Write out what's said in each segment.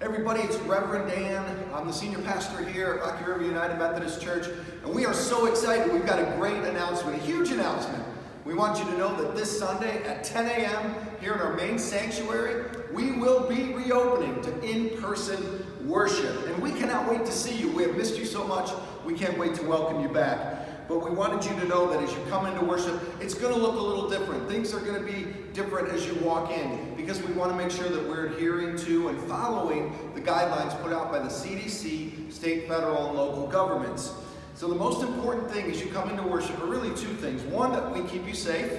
Everybody, it's Reverend Dan. I'm the senior pastor here at Rocky River United Methodist Church, and we are so excited. We've got a great announcement, a huge announcement. We want you to know that this Sunday at 10 a.m. here in our main sanctuary, we will be reopening to in-person worship, and we cannot wait to see you. We have missed you so much. We can't wait to welcome you back. But we wanted you to know that as you come into worship, it's going to look a little different. Things are going to be different as you walk in because we want to make sure that we're adhering to and following the guidelines put out by the CDC, state, federal, and local governments. So the most important thing as you come into worship are really two things. One, that we keep you safe,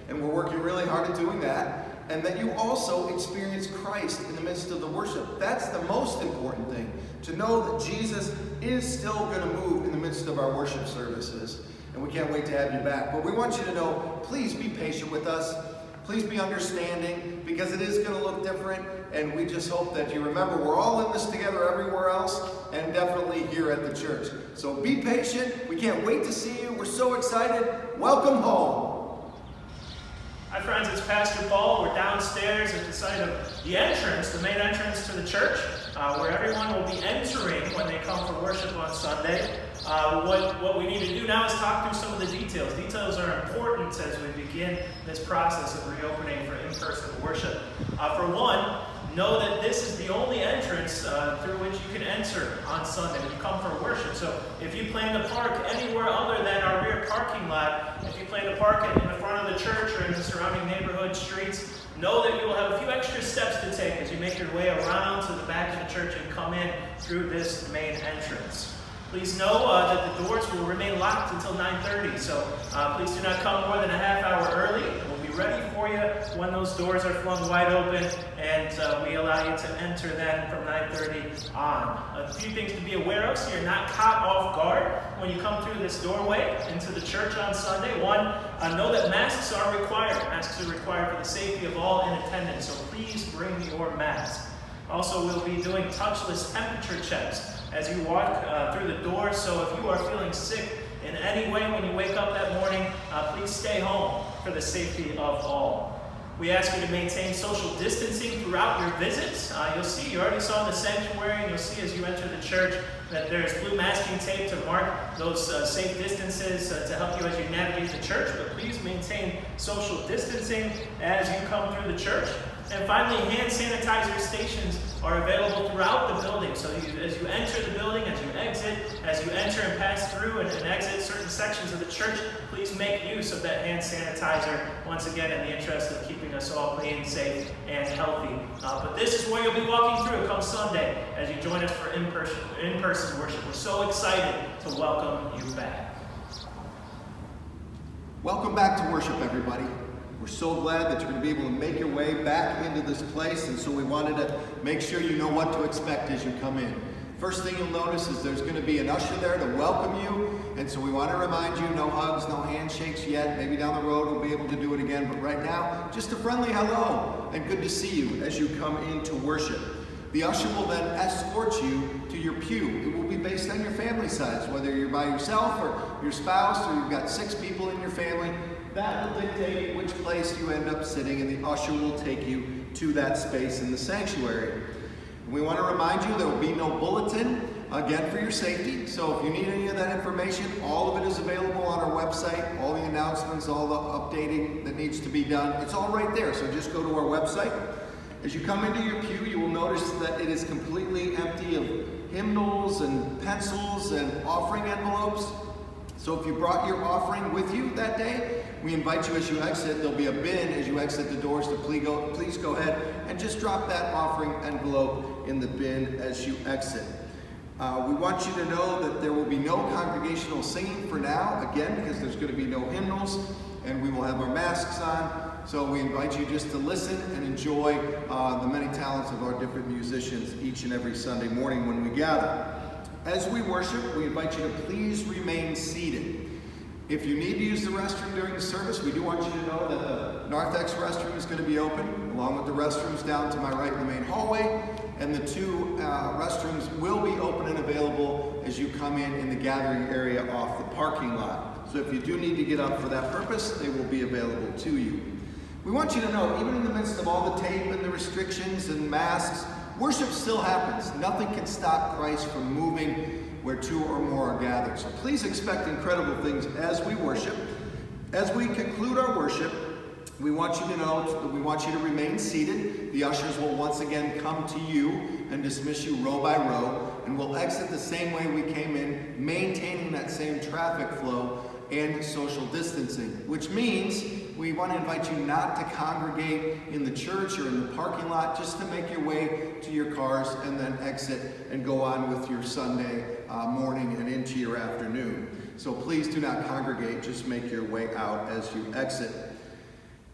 and we're working really hard at doing that. And that you also experience Christ in the midst of the worship. That's the most important thing, to know that Jesus is still going to move in the midst of our worship services. And we can't wait to have you back. But we want you to know, please be patient with us. Please be understanding, because it is going to look different. And we just hope that you remember we're all in this together everywhere else, and definitely here at the church. So be patient. We can't wait to see you. We're so excited. Welcome home. Hi friends, it's Pastor Paul. We're downstairs at the site of the entrance, the main entrance to the church, where everyone will be entering when they come for worship on Sunday. What we need to do now is talk through some of the details. Details are important as we begin this process of reopening for in-person worship. For one, know that this is the only entrance through which you can enter on Sunday when you come for worship. So if you plan to park anywhere other than our rear parking lot, if you plan to park it in the front of the church or in the surrounding neighborhood streets, know that you will have a few extra steps to take as you make your way around to the back of the church and come in through this main entrance. Please know that the doors will remain locked until 9:30, so please do not come more than a half hour early. We'll be ready for you when those doors are flung wide open, and we allow you to enter then from 9:30 on. A few things to be aware of so you're not caught off guard when you come through this doorway into the church on Sunday. One, know that masks are required. Masks are required for the safety of all in attendance, so please bring your mask. Also, we'll be doing touchless temperature checks as you walk through the door, so if you are feeling sick in any way when you wake up that morning, please stay home for the safety of all. We ask you to maintain social distancing throughout your visits. You already saw in the sanctuary, and you'll see as you enter the church that there's blue masking tape to mark those safe distances to help you as you navigate the church, but please maintain social distancing as you come through the church. And finally, hand sanitizer stations are available throughout the building. So as you enter the building, as you exit, as you enter and pass through and exit certain sections of the church, please make use of that hand sanitizer, once again in the interest of keeping us all clean, safe, and healthy. But this is where you'll be walking through come Sunday as you join us for in-person worship. We're so excited to welcome you back. Welcome back to worship, everybody. We're so glad that you're going to be able to make your way back into this place, and so we wanted to make sure you know what to expect as you come in. First thing you'll notice is there's going to be an usher there to welcome you, and so we want to remind you, no hugs, no handshakes yet. Maybe down the road we'll be able to do it again, but right now, just a friendly hello, and good to see you as you come into worship. The usher will then escort you to your pew. It will be based on your family size, whether you're by yourself or your spouse, or you've got 6 people in your family. That will dictate which place you end up sitting, and the usher will take you to that space in the sanctuary. And we want to remind you there will be no bulletin, again, for your safety. So if you need any of that information, all of it is available on our website. All the announcements, all the updating that needs to be done, it's all right there. So just go to our website. As you come into your pew, you will notice that it is completely empty of hymnals and pencils and offering envelopes. So if you brought your offering with you that day, we invite you as you exit. There'll be a bin as you exit the doors to please go ahead and just drop that offering envelope in the bin as you exit. We want you to know that there will be no congregational singing for now, again, because there's going to be no hymnals, and we will have our masks on. So we invite you just to listen and enjoy the many talents of our different musicians each and every Sunday morning when we gather. As we worship, we invite you to please remain seated. If you need to use the restroom during the service, we do want you to know that the narthex restroom is going to be open, along with the restrooms down to my right in the main hallway, and the 2 restrooms will be open and available as you come in the gathering area off the parking lot. So if you do need to get up for that purpose, they will be available to you. We want you to know, even in the midst of all the tape and the restrictions and masks, Worship still happens. Nothing can stop Christ from moving where two or more are gathered. So please expect incredible things as we worship. As we conclude our worship, we want you to know that we want you to remain seated. The ushers will once again come to you and dismiss you row by row, and we'll exit the same way we came in, maintaining that same traffic flow and social distancing, which means we want to invite you not to congregate in the church or in the parking lot, just to make your way to your cars and then exit and go on with your Sunday morning and into your afternoon. So please do not congregate, just make your way out as you exit.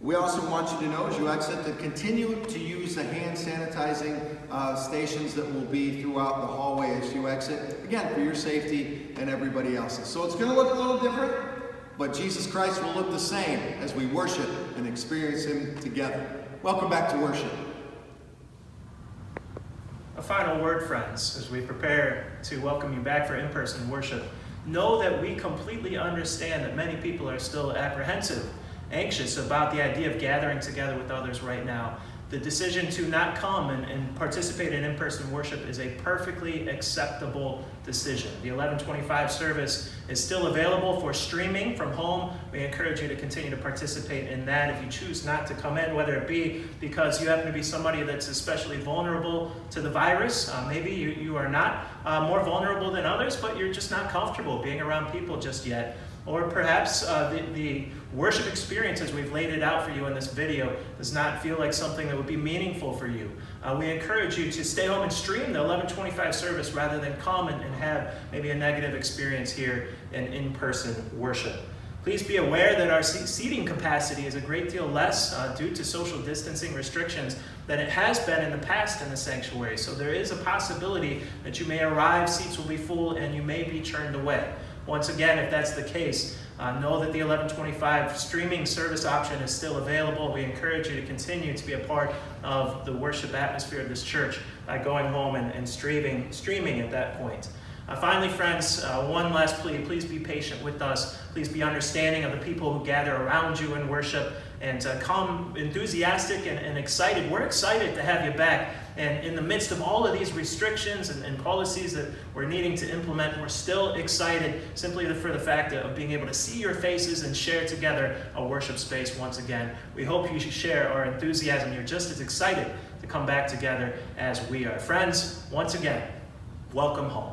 We also want you to know as you exit to continue to use the hand sanitizing stations that will be throughout the hallway as you exit, again, for your safety and everybody else's. So it's going to look a little different, but Jesus Christ will look the same as we worship and experience Him together. Welcome back to worship. A final word, friends, as we prepare to welcome you back for in-person worship. Know that we completely understand that many people are still apprehensive, anxious about the idea of gathering together with others right now. The decision to not come and participate in in-person worship is a perfectly acceptable decision. The 11:25 service is still available for streaming from home. We encourage you to continue to participate in that. If you choose not to come in, whether it be because you happen to be somebody that's especially vulnerable to the virus, maybe you are not more vulnerable than others, but you're just not comfortable being around people just yet. Or perhaps the worship experience as we've laid it out for you in this video does not feel like something that would be meaningful for you. We encourage you to stay home and stream the 11:25 service rather than come and have maybe a negative experience here in-person worship. Please be aware that our seating capacity is a great deal less due to social distancing restrictions than it has been in the past in the sanctuary. So there is a possibility that you may arrive, seats will be full, and you may be turned away. Once again, if that's the case, know that the 11:25 streaming service option is still available. We encourage you to continue to be a part of the worship atmosphere of this church by going home and streaming at that point. Finally, friends, one last plea. Please be patient with us. Please be understanding of the people who gather around you in worship, and come enthusiastic and excited. We're excited to have you back. And in the midst of all of these restrictions and policies that we're needing to implement, we're still excited simply for the fact of being able to see your faces and share together a worship space once again. We hope you share our enthusiasm. You're just as excited to come back together as we are. Friends, once again, welcome home.